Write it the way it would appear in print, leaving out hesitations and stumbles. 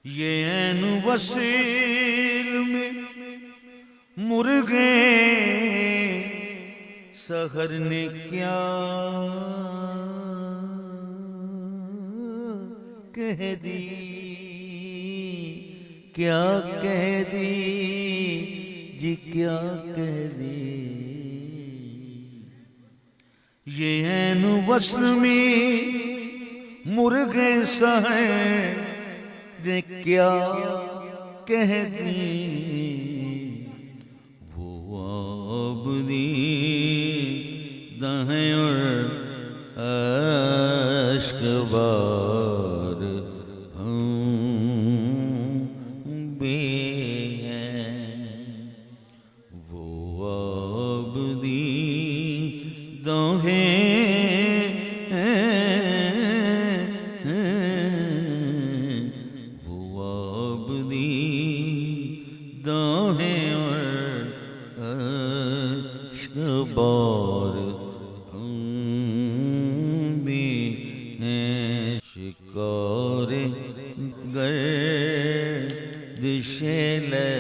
یہ عین وصیل میں مرغے سحر نے کیا کہہ دی، کیا کہہ دی جی، کیا کہہ دی۔ یہ عین وصل میں مرغے سحر نے کیا کہہ دی، وہ عابدی دہیں اور عشق بار ہم بھی ہیں، وہ عابدی دہیں بار ہم بھی ہیں، شکار گردش لے